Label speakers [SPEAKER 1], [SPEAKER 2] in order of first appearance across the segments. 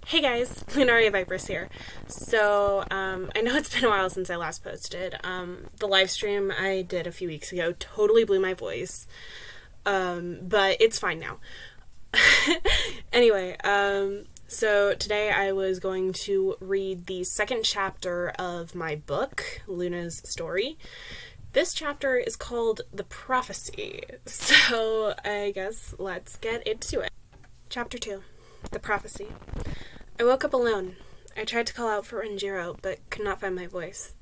[SPEAKER 1] Hey guys, Lunaria Vipers here. So, I know it's been a while since I last posted. The live stream I did a few weeks ago totally blew my voice, but it's fine now. Anyway, so today I was going to read the second chapter of my book, Luna's Story. This chapter is called The Prophecy, so I guess let's get into it. Chapter 2, The Prophecy. I woke up alone. I tried to call out for Renjiro, but could not find my voice.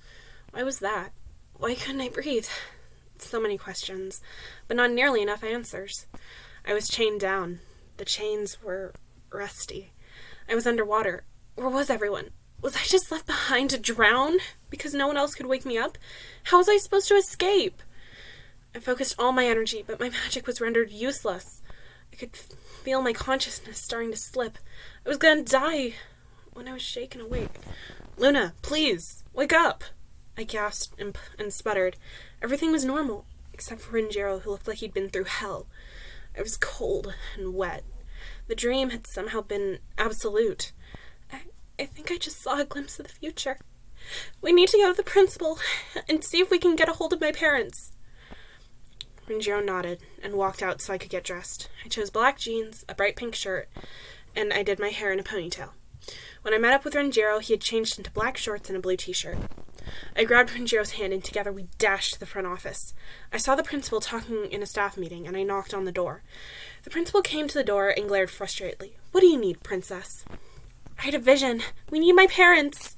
[SPEAKER 1] Why was that? Why couldn't I breathe? So many questions, but not nearly enough answers. I was chained down. The chains were rusty. I was underwater. Where was everyone? Was I just left behind to drown because no one else could wake me up? How was I supposed to escape? I focused all my energy, but my magic was rendered useless. I could feel my consciousness starting to slip. I was going to die when I was shaken awake. "Luna, please, wake up!" I gasped and sputtered. Everything was normal, except for Renjiro, who looked like he'd been through hell. I was cold and wet. The dream had somehow been absolute. I think I just saw a glimpse of the future. "We need to go to the principal and see if we can get a hold of my parents." Renjiro nodded and walked out so I could get dressed. I chose black jeans, a bright pink shirt, and I did my hair in a ponytail. When I met up with Renjiro, he had changed into black shorts and a blue t-shirt. I grabbed Renjiro's hand and together we dashed to the front office. I saw the principal talking in a staff meeting and I knocked on the door. The principal came to the door and glared frustratedly. "What do you need, princess?" "I had a vision. We need my parents."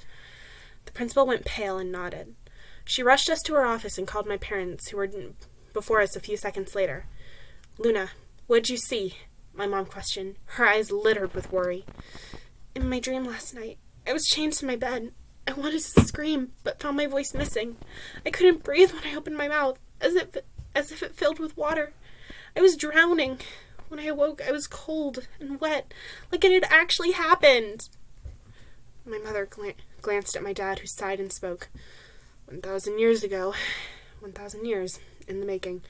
[SPEAKER 1] The principal went pale and nodded. She rushed us to her office and called my parents, who were before us a few seconds later. "Luna, what did you see?" my mom questioned, her eyes littered with worry. "In my dream last night, I was chained to my bed. I wanted to scream, but found my voice missing. I couldn't breathe when I opened my mouth, as if it filled with water. I was drowning. When I awoke, I was cold and wet, like it had actually happened." My mother glanced at my dad, who sighed and spoke. 1,000 years ago. 1,000 years in the making.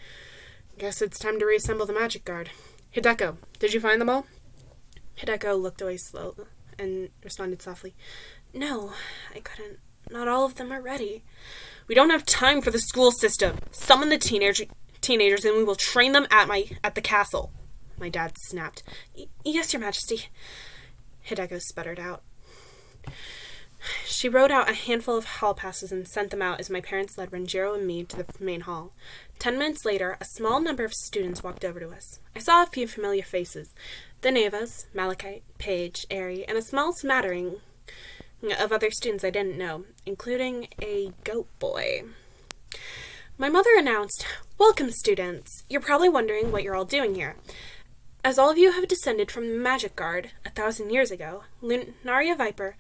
[SPEAKER 1] Guess it's time to reassemble the magic guard. Hideko, did you find them all?" Hideko looked away slowly and responded softly. "No, I couldn't. Not all of them are ready." "We don't have time for the school system. Summon the teenagers and we will train them at the castle," my dad snapped. Yes, Your Majesty," Hideko sputtered out. She wrote out a handful of hall passes and sent them out as my parents led Renjiro and me to the main hall. 10 minutes later, a small number of students walked over to us. I saw a few familiar faces. The Nevas, Malachite, Paige, Aerie, and a small smattering of other students I didn't know, including a goat boy. My mother announced, "Welcome, students. You're probably wondering what you're all doing here. As all of you have descended from the Magic Guard 1,000 years ago, Lunaria Viper,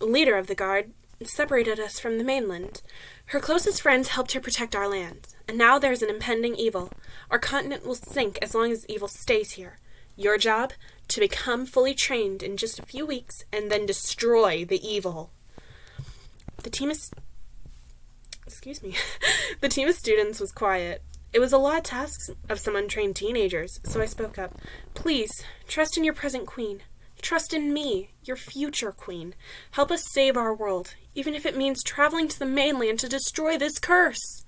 [SPEAKER 1] leader of the guard, separated us from the mainland. Her closest friends helped her protect our land, and now there's an impending evil. Our continent will sink as long as evil stays here. Your job? To become fully trained in just a few weeks and then destroy the evil." The team of students was quiet. It was a lot to ask of some untrained teenagers, so I spoke up. "Please, trust in your present queen. Trust in me, your future queen. Help us save our world, even if it means traveling to the mainland to destroy this curse."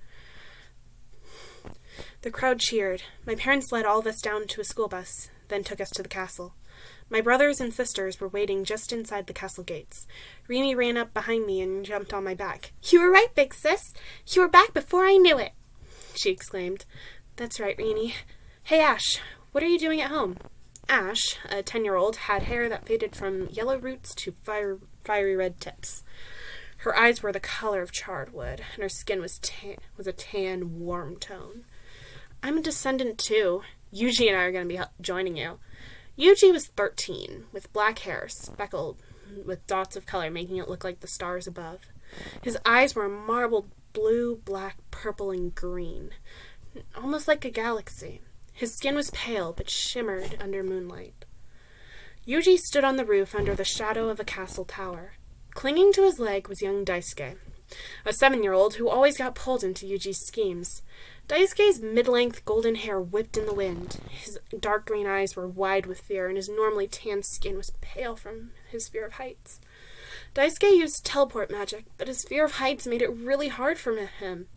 [SPEAKER 1] The crowd cheered. My parents led all of us down to a school bus, then took us to the castle. My brothers and sisters were waiting just inside the castle gates. Rini ran up behind me and jumped on my back. "You were right, big sis. You were back before I knew it," she exclaimed. "That's right, Rini. Hey, Ash, what are you doing at home?" Ash, a 10-year-old, had hair that faded from yellow roots to fiery red tips. Her eyes were the color of charred wood, and her skin was a tan, warm tone. "I'm a descendant, too. Yuji and I are going to be joining you." Yuji was 13, with black hair, speckled with dots of color, making it look like the stars above. His eyes were marbled blue, black, purple, and green, almost like a galaxy. His skin was pale, but shimmered under moonlight. Yuji stood on the roof under the shadow of a castle tower. Clinging to his leg was young Daisuke. a 7-year-old who always got pulled into Yuji's schemes. Daisuke's mid-length golden hair whipped in the wind. His dark green eyes were wide with fear, and his normally tan skin was pale from his fear of heights. Daisuke used teleport magic, but his fear of heights made it really hard for him,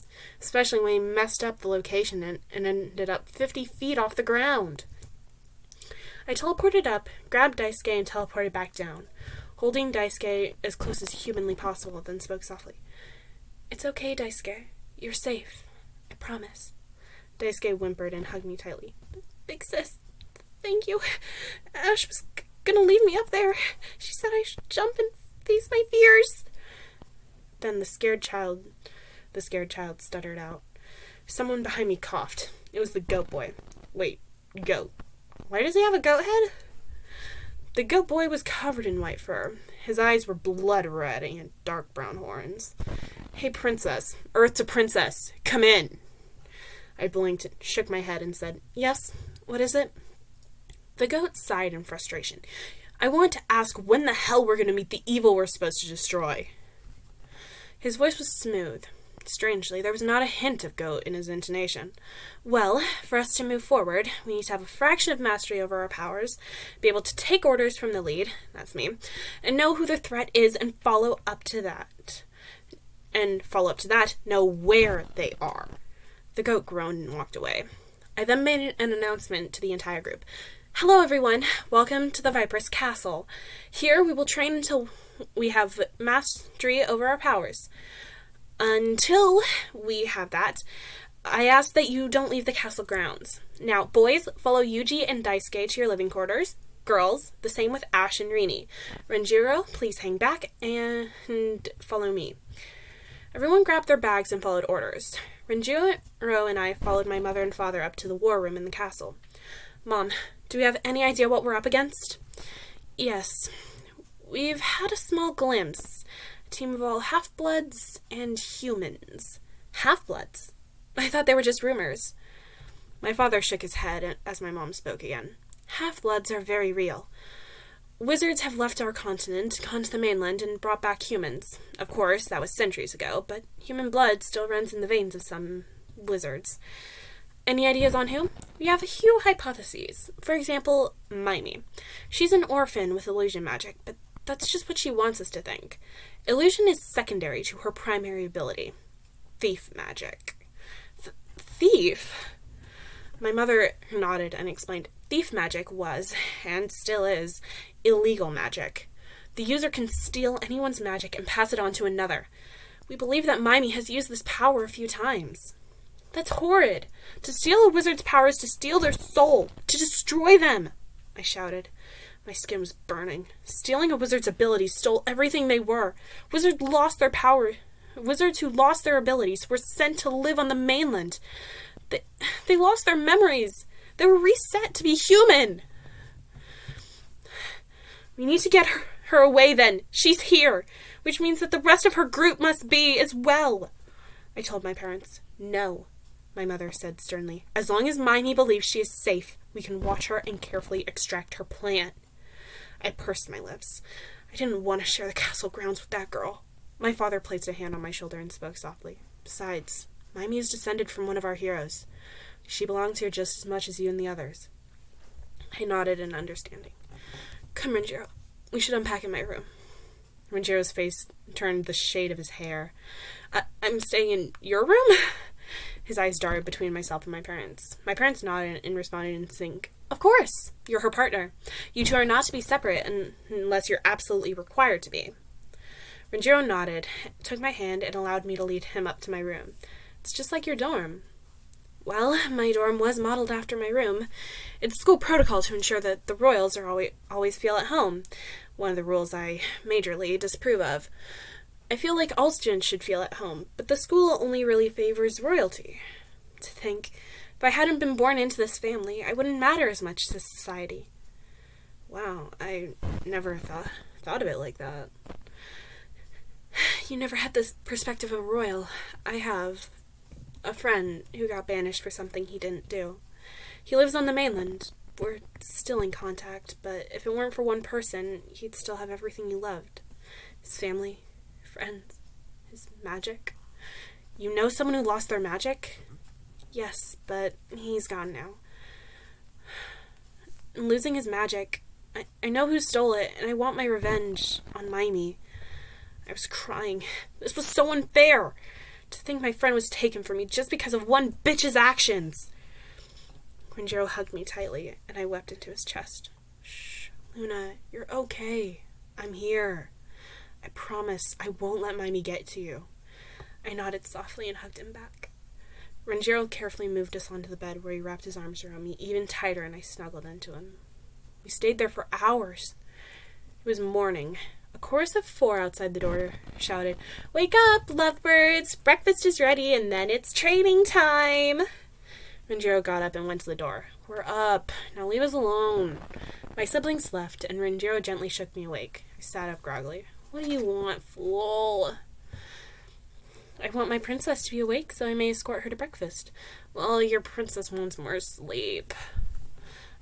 [SPEAKER 1] especially when he messed up the location and ended up 50 feet off the ground. I teleported up, grabbed Daisuke, and teleported back down, holding Daisuke as close as humanly possible, then spoke softly. "It's okay, Daisuke. You're safe. I promise." Daisuke whimpered and hugged me tightly. "Big sis, thank you. Ash was gonna leave me up there. She said I should jump and face my fears." Then the scared child stuttered out. Someone behind me coughed. It was the goat boy. Wait, goat. Why does he have a goat head? The goat boy was covered in white fur. His eyes were blood red and he had dark brown horns. "Hey, princess. Earth to princess. Come in." I blinked, shook my head, and said, "Yes, what is it?" The goat sighed in frustration. "I want to ask when the hell we're going to meet the evil we're supposed to destroy." His voice was smooth. Strangely, there was not a hint of goat in his intonation. "Well, for us to move forward, we need to have a fraction of mastery over our powers, be able to take orders from the lead," that's me, "and know who the threat is and follow up to that. Know where they are." The goat groaned and walked away. I then made an announcement to the entire group. "Hello, everyone. Welcome to the Viperous Castle. Here we will train until we have mastery over our powers. Until we have that, I ask that you don't leave the castle grounds. Now, boys, follow Yuji and Daisuke to your living quarters. Girls, the same with Ash and Rini. Renjiro, please hang back and follow me." Everyone grabbed their bags and followed orders. Renjiro and I followed my mother and father up to the war room in the castle. "Mom, do we have any idea what we're up against?" "Yes. We've had a small glimpse. A team of all half-bloods and humans." "Half-bloods? I thought they were just rumors." My father shook his head as my mom spoke again. "Half-bloods are very real. Wizards have left our continent, gone to the mainland, and brought back humans. Of course, that was centuries ago, but human blood still runs in the veins of some wizards. Any ideas on whom? We have a few hypotheses. For example, Mimey. She's an orphan with illusion magic, but that's just what she wants us to think. Illusion is secondary to her primary ability. Thief magic." Thief? My mother nodded and explained. Thief magic was, and still is, illegal magic. The user can steal anyone's magic and pass it on to another. We believe that Mimey has used this power a few times. "That's horrid. To steal a wizard's power is to steal their soul, to destroy them," I shouted. My skin was burning. Stealing a wizard's abilities stole everything they were. Wizards lost their power. Wizards who lost their abilities were sent to live on the mainland. They lost their memories. They were reset to be human. "We need to get her away then. She's here, which means that the rest of her group must be as well," I told my parents. "No," my mother said sternly. "As long as Mimey believes she is safe, we can watch her and carefully extract her plan." I pursed my lips. I didn't want to share the castle grounds with that girl. My father placed a hand on my shoulder and spoke softly. "Besides, Mimey is descended from one of our heroes. She belongs here just as much as you and the others." I nodded in understanding. "Come, Renjiro. We should unpack in my room." Renjiro's face turned the shade of his hair. I'm staying in your room?" His eyes darted between myself and my parents. My parents nodded and responded in sync. "Of course. You're her partner. You two are not to be separate unless you're absolutely required to be." Renjiro nodded, took my hand, and allowed me to lead him up to my room. "It's just like your dorm." "Well, my dorm was modeled after my room. It's school protocol to ensure that the royals are always feel at home. One of the rules I majorly disapprove of. I feel like all students should feel at home, but the school only really favors royalty. To think, if I hadn't been born into this family, I wouldn't matter as much to society." Wow, I never thought of it like that. "You never had this perspective of a royal. I have a friend who got banished for something he didn't do. He lives on the mainland. We're still in contact, but if it weren't for one person, he'd still have everything he loved. His family, friends, His magic? You know someone who lost their magic? Yes, but he's gone now. Losing his magic, I know who stole it, and I want my revenge on Mimey. I was crying. This was so unfair. To think my friend was taken from me just because of one bitch's actions. Renjiro hugged me tightly, and I wept into his chest. Shh, Luna, you're okay. I'm here. I promise I won't let Mimey get to you. I nodded softly and hugged him back. Renjiro carefully moved us onto the bed, where he wrapped his arms around me even tighter, and I snuggled into him. We stayed there for hours. It was morning. A chorus of 4 outside the door shouted, "Wake up, lovebirds! Breakfast is ready, and then it's training time!" Renjiro got up and went to the door. "We're up. Now leave us alone." My siblings left, and Renjiro gently shook me awake. I sat up groggily. "What do you want, fool?" "I want my princess to be awake so I may escort her to breakfast." "Well, your princess wants more sleep."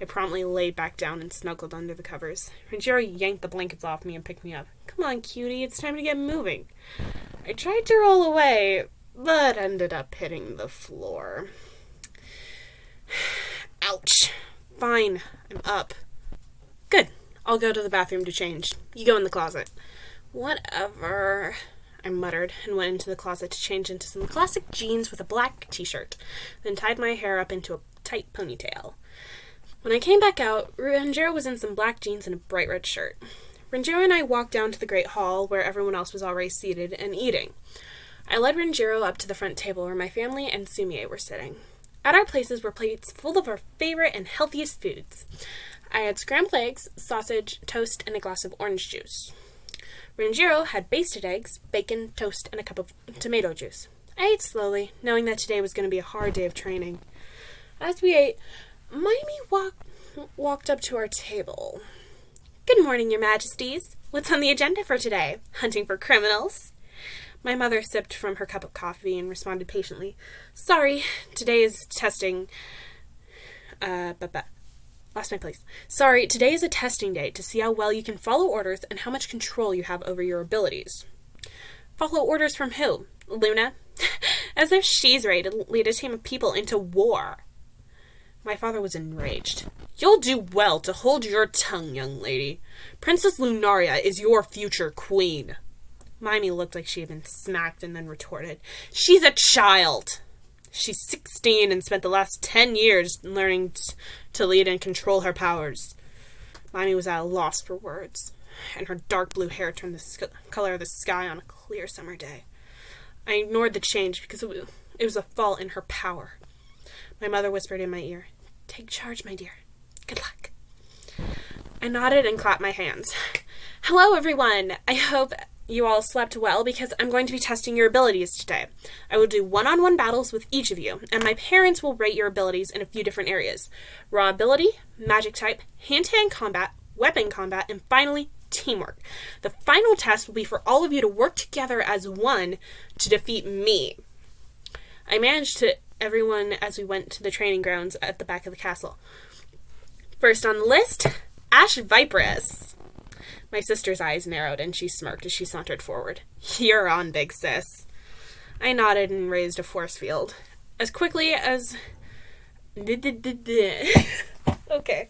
[SPEAKER 1] I promptly laid back down and snuggled under the covers. Renjiro yanked the blankets off me and picked me up. "Come on, cutie, it's time to get moving." I tried to roll away, but ended up hitting the floor. Ouch. Fine, I'm up. Good. I'll go to the bathroom to change. You go in the closet. Whatever, I muttered and went into the closet to change into some classic jeans with a black t-shirt, then tied my hair up into a tight ponytail. When I came back out, Renjiro was in some black jeans and a bright red shirt. Renjiro and I walked down to the great hall where everyone else was already seated and eating. I led Renjiro up to the front table where my family and Sumie were sitting. At our places were plates full of our favorite and healthiest foods. I had scrambled eggs, sausage, toast, and a glass of orange juice. Renjiro had basted eggs, bacon, toast, and a cup of tomato juice. I ate slowly, knowing that today was going to be a hard day of training. As we ate, Mimey walked up to our table. "Good morning, your majesties. What's on the agenda for today? Hunting for criminals?" My mother sipped from her cup of coffee and responded patiently, "Sorry, today is testing. Lost my place. Sorry, today is a testing day to see how well you can follow orders and how much control you have over your abilities." "Follow orders from who? Luna?" As if she's ready to lead a team of people into war. My father was enraged. "You'll do well to hold your tongue, young lady. Princess Lunaria is your future queen." Mimey looked like she had been smacked and then retorted, "She's a child. She's 16 and spent the last 10 years learning to lead and control her powers." Mimey was at a loss for words, and her dark blue hair turned the color of the sky on a clear summer day. I ignored the change because it was a fall in her power. My mother whispered in my ear, "Take charge, my dear. Good luck." I nodded and clapped my hands. "Hello, everyone. I hope you all slept well because I'm going to be testing your abilities today. I will do one-on-one battles with each of you, and my parents will rate your abilities in a few different areas. Raw ability, magic type, hand-to-hand combat, weapon combat, and finally, teamwork. The final test will be for all of you to work together as one to defeat me." I managed to everyone as we went to the training grounds at the back of the castle. First on the list, Ash Viperous. My sister's eyes narrowed and she smirked as she sauntered forward. "You're on, big sis." I nodded and raised a force field. As quickly as... Okay.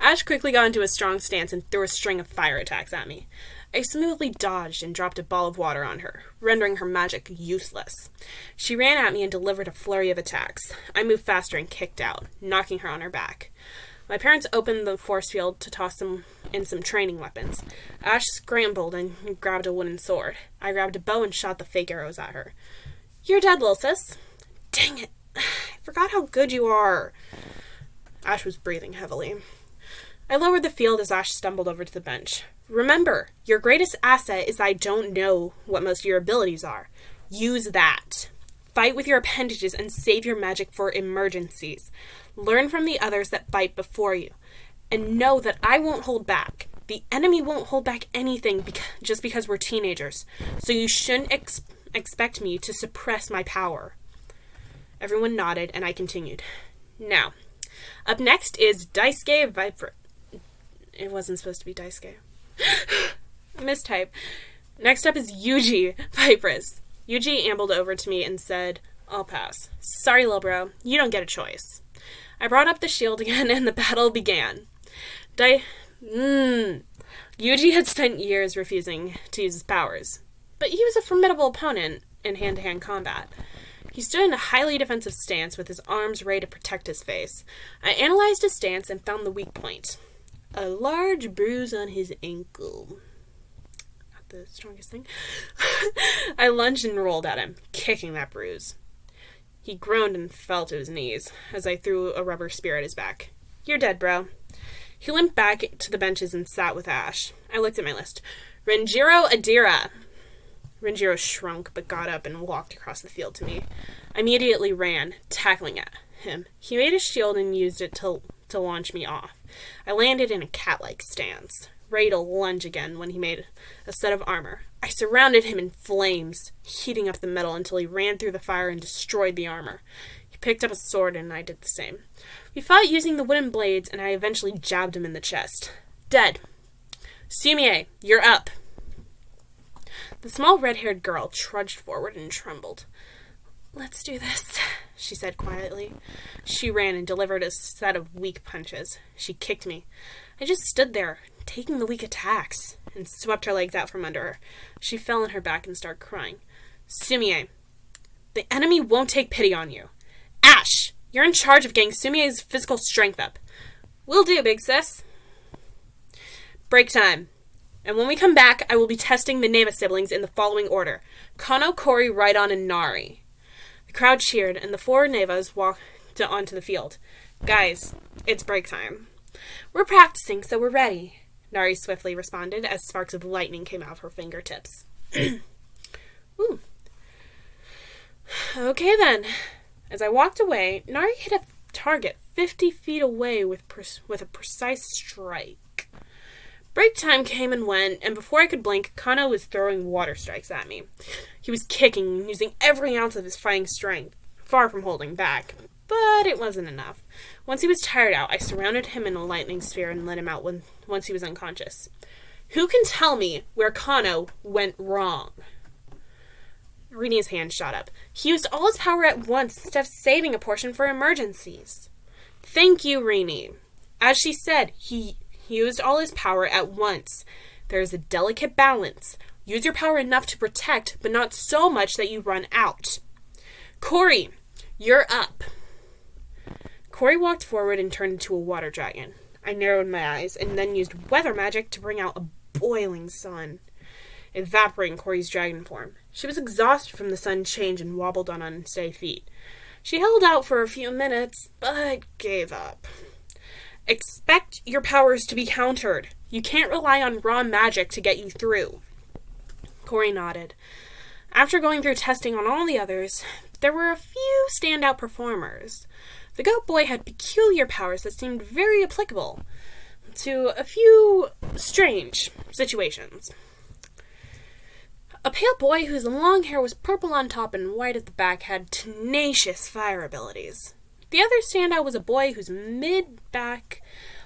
[SPEAKER 1] Ash quickly got into a strong stance and threw a string of fire attacks at me. I smoothly dodged and dropped a ball of water on her, rendering her magic useless. She ran at me and delivered a flurry of attacks. I moved faster and kicked out, knocking her on her back. My parents opened the force field to toss them in some training weapons. Ash scrambled and grabbed a wooden sword. I grabbed a bow and shot the fake arrows at her. "You're dead, little sis." "Dang it. I forgot how good you are." Ash was breathing heavily. I lowered the field as Ash stumbled over to the bench. "Remember, your greatest asset is that I don't know what most of your abilities are. Use that. Fight with your appendages and save your magic for emergencies. Learn from the others that fight before you. And know that I won't hold back. The enemy won't hold back anything just because we're teenagers. So you shouldn't expect me to suppress my power." Everyone nodded and I continued. "Now, up next is Daisuke Viper..." It wasn't supposed to be Daisuke. Mistype. "Next up is Yuji Viperous. Yuji ambled over to me and said, "I'll pass. Sorry, little bro. You don't get a choice." I brought up the shield again, and the battle began. Yuji had spent years refusing to use his powers, but he was a formidable opponent in hand-to-hand combat. He stood in a highly defensive stance with his arms ready to protect his face. I analyzed his stance and found the weak point. A large bruise on his ankle. Not the strongest thing. I lunged and rolled at him, kicking that bruise. He groaned and fell to his knees as I threw a rubber spear at his back. "You're dead, bro." He limped back to the benches and sat with Ash. I looked at my list. Renjiro Adira. Renjiro shrunk but got up and walked across the field to me. I immediately ran, tackling at him. He made a shield and used it to launch me off. I landed in a cat-like stance, ready to lunge again when he made a set of armor. I surrounded him in flames, heating up the metal until he ran through the fire and destroyed the armor. He picked up a sword and I did the same. We fought using the wooden blades and I eventually jabbed him in the chest. "Dead. Sumie, you're up." The small red-haired girl trudged forward and trembled. "Let's do this," she said quietly. She ran and delivered a set of weak punches. She kicked me. I just stood there, taking the weak attacks, and swept her legs out from under her. She fell on her back and started crying. "Sumie, the enemy won't take pity on you. Ash, you're in charge of getting Sumie's physical strength up." "Will do, big sis." "Break time. And when we come back, I will be testing the Neva siblings in the following order: Kano, Kori, Rhydon, and Nari." The crowd cheered, and the 4 Nevas walked onto the field. "Guys, it's break time." "We're practicing, so we're ready," Nari swiftly responded as sparks of lightning came out of her fingertips. Ooh. "Okay, then." As I walked away, Nari hit a target 50 feet away with a precise strike. Break time came and went, and before I could blink, Kano was throwing water strikes at me. He was kicking and using every ounce of his fighting strength, far from holding back. But it wasn't enough. Once he was tired out, I surrounded him in a lightning sphere and let him out once he was unconscious. Who can tell me where Kano went wrong? Rini's hand shot up. He used all his power at once instead of saving a portion for emergencies. Thank you, Rini. As she said, he used all his power at once. There is a delicate balance. Use your power enough to protect, but not so much that you run out. Kori, you're up. Kori walked forward and turned into a water dragon. I narrowed my eyes and then used weather magic to bring out a boiling sun, evaporating Kori's dragon form. She was exhausted from the sudden change and wobbled on unsteady feet. She held out for a few minutes, but gave up. Expect your powers to be countered. You can't rely on raw magic to get you through. Kori nodded. After going through testing on all the others, there were a few standout performers. The goat boy had peculiar powers that seemed very applicable to a few strange situations. A pale boy whose long hair was purple on top and white at the back had tenacious fire abilities. The other standout was a boy whose mid-back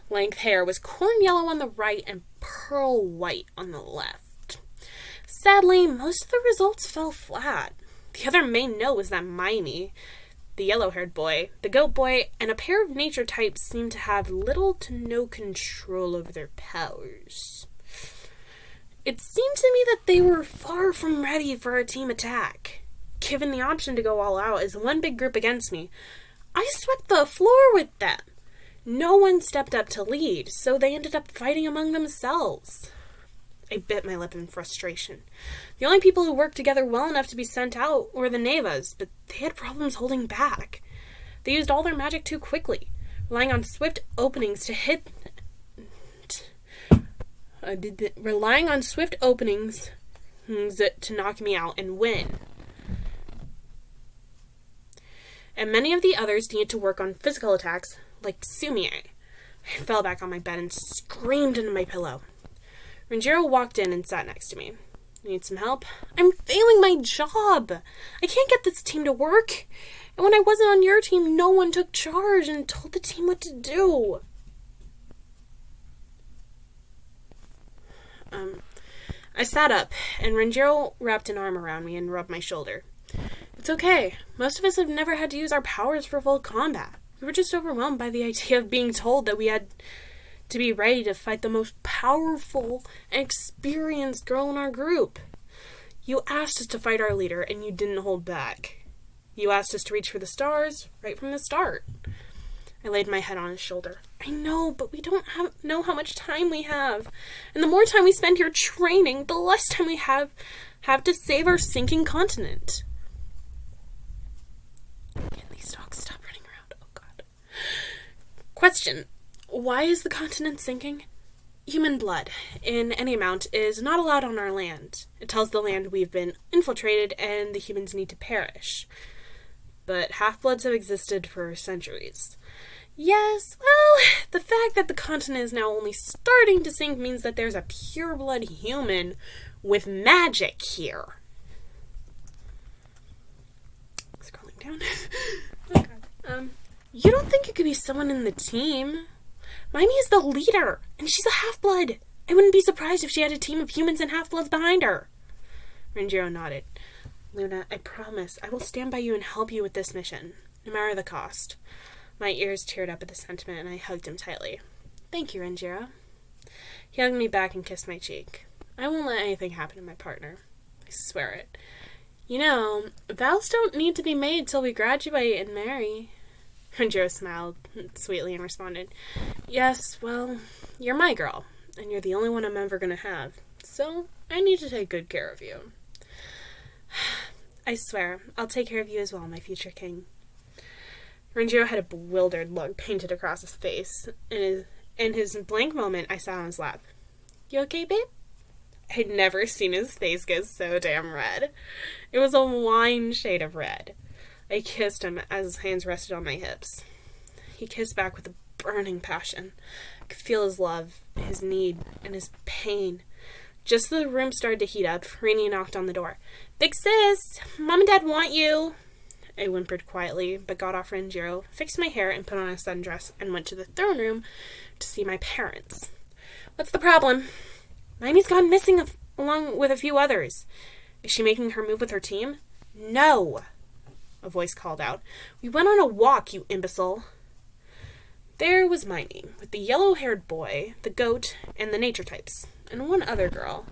[SPEAKER 1] length hair was corn yellow on the right and pearl white on the left. Sadly, most of the results fell flat. The other main note was that Mimey, the yellow-haired boy, the goat boy, and a pair of nature types seemed to have little to no control over their powers. It seemed to me that they were far from ready for a team attack. Given the option to go all out as one big group against me, I swept the floor with them. No one stepped up to lead, so they ended up fighting among themselves. I bit my lip in frustration. The only people who worked together well enough to be sent out were the Nevas, but they had problems holding back. They used all their magic too quickly, relying on swift openings to knock me out and win. And many of the others needed to work on physical attacks, like Sumie. I fell back on my bed and screamed into my pillow. Renjiro walked in and sat next to me. Need some help? I'm failing my job. I can't get this team to work. And when I wasn't on your team, no one took charge and told the team what to do. I sat up, and Renjiro wrapped an arm around me and rubbed my shoulder. It's okay. Most of us have never had to use our powers for full combat. We were just overwhelmed by the idea of being told that we had to be ready to fight the most powerful and experienced girl in our group. You asked us to fight our leader, and you didn't hold back. You asked us to reach for the stars right from the start. I laid my head on his shoulder. I know, but we don't know how much time we have. And the more time we spend here training, the less time we have to save our sinking continent. Can these dogs stop running around? Oh, God. Question. Why is the continent sinking? Human blood, in any amount, is not allowed on our land. It tells the land we've been infiltrated and the humans need to perish. But half-bloods have existed for centuries. Yes, well, the fact that the continent is now only starting to sink means that there's a pure-blood human with magic here. Scrolling down. Oh, God. You don't think it could be someone in the team? Mimi is the leader, and she's a half-blood. I wouldn't be surprised if she had a team of humans and half-bloods behind her. Renjiro nodded. Luna, I promise I will stand by you and help you with this mission, no matter the cost. My ears teared up at the sentiment, and I hugged him tightly. Thank you, Renjiro. He hugged me back and kissed my cheek. I won't let anything happen to my partner. I swear it. You know, vows don't need to be made till we graduate and marry. Renjiro smiled sweetly and responded, Yes, well, you're my girl, and you're the only one I'm ever going to have, so I need to take good care of you. I swear, I'll take care of you as well, my future king. Renjiro had a bewildered look painted across his face. In his blank moment, I sat on his lap. You okay, babe? I'd never seen his face get so damn red. It was a wine shade of red. I kissed him as his hands rested on my hips. He kissed back with a burning passion. I could feel his love, his need, and his pain. Just as the room started to heat up, Rainy knocked on the door. Big sis, Mom and Dad want you. I whimpered quietly, but got off Renjiro, fixed my hair, and put on a sundress, and went to the throne room to see my parents. What's the problem? Mimi's gone missing along with a few others. Is she making her move with her team? No, a voice called out. We went on a walk, you imbecile. There was Mimi, with the yellow-haired boy, the goat, and the nature types, and one other girl.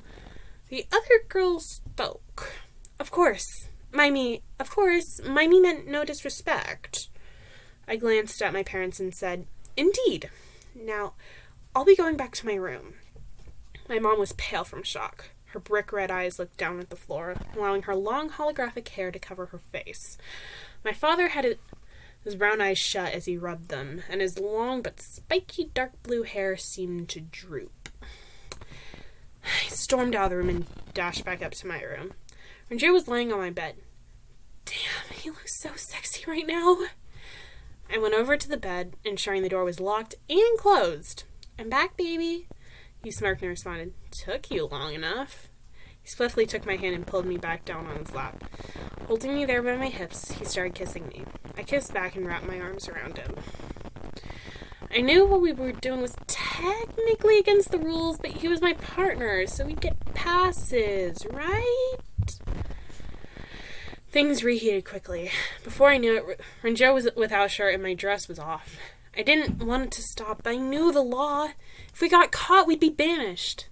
[SPEAKER 1] The other girl spoke. Of course, Mimi meant no disrespect. I glanced at my parents and said, Indeed. Now, I'll be going back to my room. My mom was pale from shock. Her brick-red eyes looked down at the floor, allowing her long holographic hair to cover her face. My father had his brown eyes shut as he rubbed them, and his long but spiky dark blue hair seemed to droop. I stormed out of the room and dashed back up to my room. Renjiro was lying on my bed. Damn, he looks so sexy right now. I went over to the bed, ensuring the door was locked and closed. I'm back, baby. He smirked and responded, Took you long enough. He swiftly took my hand and pulled me back down on his lap. Holding me there by my hips, he started kissing me. I kissed back and wrapped my arms around him. I knew what we were doing was technically against the rules, but he was my partner, so we'd get passes, right? Things reheated quickly. Before I knew it, Renjiro was without a shirt and my dress was off. I didn't want it to stop, but I knew the law. If we got caught, we'd be banished.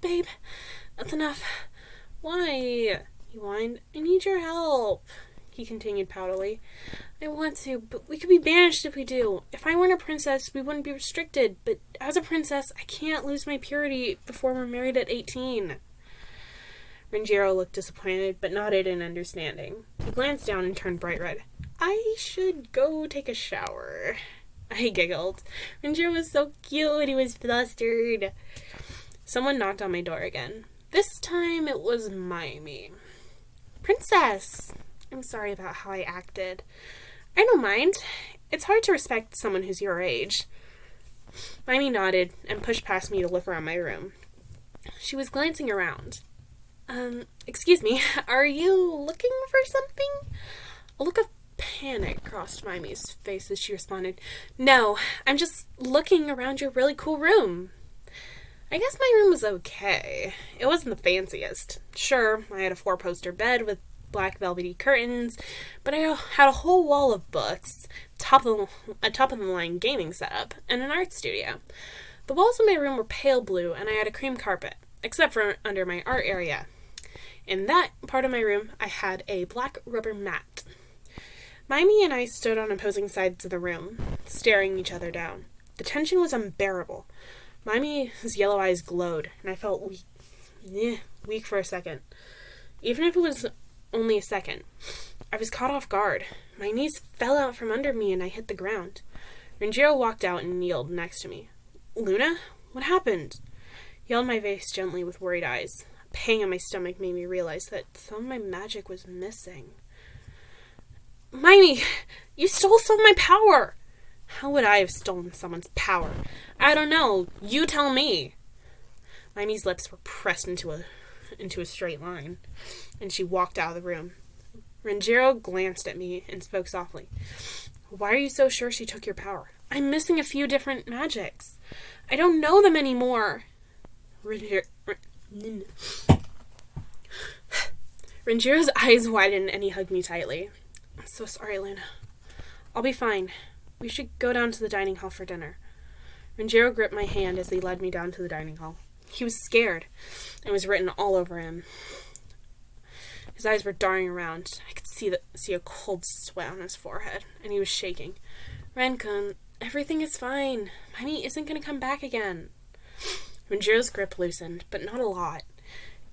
[SPEAKER 1] Babe, that's enough. Why? He whined. I need your help, he continued poutily. I want to, but we could be banished if we do. If I weren't a princess, we wouldn't be restricted, but as a princess, I can't lose my purity before we're married at 18. Renjiro looked disappointed, but nodded in understanding. He glanced down and turned bright red. I should go take a shower. I giggled. Renjiro was so cute. He was flustered. Someone knocked on my door again. This time it was Mimi. Princess! I'm sorry about how I acted. I don't mind. It's hard to respect someone who's your age. Mimi nodded and pushed past me to look around my room. She was glancing around. Excuse me, are you looking for something? A look of panic crossed Mimi's face as she responded, No, I'm just looking around your really cool room. I guess my room was okay. It wasn't the fanciest. Sure, I had a 4-poster bed with black velvety curtains, but I had a whole wall of books, a top-of-the-line gaming setup, and an art studio. The walls of my room were pale blue, and I had a cream carpet, except for under my art area. In that part of my room, I had a black rubber mat. Mimey and I stood on opposing sides of the room, staring each other down. The tension was unbearable. Mimey's yellow eyes glowed, and I felt weak for a second. Even if it was only a second. I was caught off guard. My knees fell out from under me, and I hit the ground. Ranjiro walked out and kneeled next to me. "Luna? What happened?" He held my face gently with worried eyes. A pang in my stomach made me realize that some of my magic was missing. "Mimey, you stole some of my power!" How would I have stolen someone's power? I don't know. You tell me. Mimey's lips were pressed into a straight line, and she walked out of the room. Ranjiro glanced at me and spoke softly. "Why are you so sure she took your power?" "I'm missing a few different magics. I don't know them anymore." Ranjiro's eyes widened and he hugged me tightly. "I'm so sorry, Luna. I'll be fine. We should go down to the dining hall for dinner." Ranjiro gripped my hand as he led me down to the dining hall. He was scared. It was written all over him. His eyes were darting around. I could see a cold sweat on his forehead, and he was shaking. "Ren-kun, everything is fine. Mimey isn't going to come back again." Ranjiro's grip loosened, but not a lot.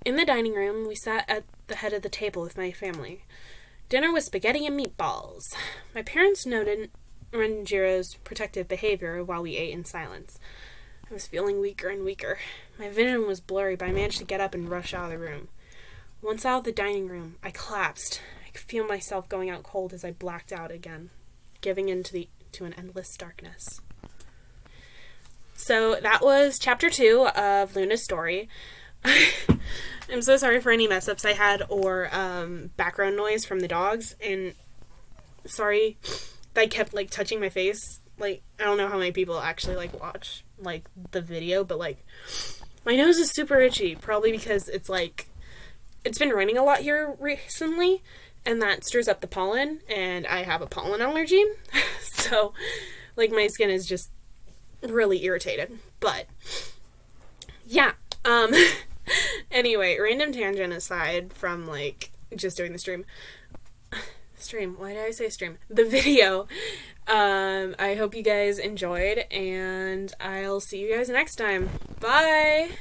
[SPEAKER 1] In the dining room, we sat at the head of the table with my family. Dinner was spaghetti and meatballs. My parents noted Ranjiro's protective behavior while we ate in silence. I was feeling weaker and weaker. My vision was blurry, but I managed to get up and rush out of the room. Once out of the dining room, I collapsed. I could feel myself going out cold as I blacked out again, giving in to an endless darkness. So that was chapter 2 of Luna's story. I'm so sorry for any mess-ups I had or background noise from the dogs, and sorry that I kept touching my face. I don't know how many people actually watch the video, but my nose is super itchy, probably because it's been raining a lot here recently, and that stirs up the pollen, and I have a pollen allergy. So my skin is just really irritated. But yeah, anyway, random tangent aside from just doing the stream, why did I say stream? The video. I hope you guys enjoyed, and I'll see you guys next time. Bye!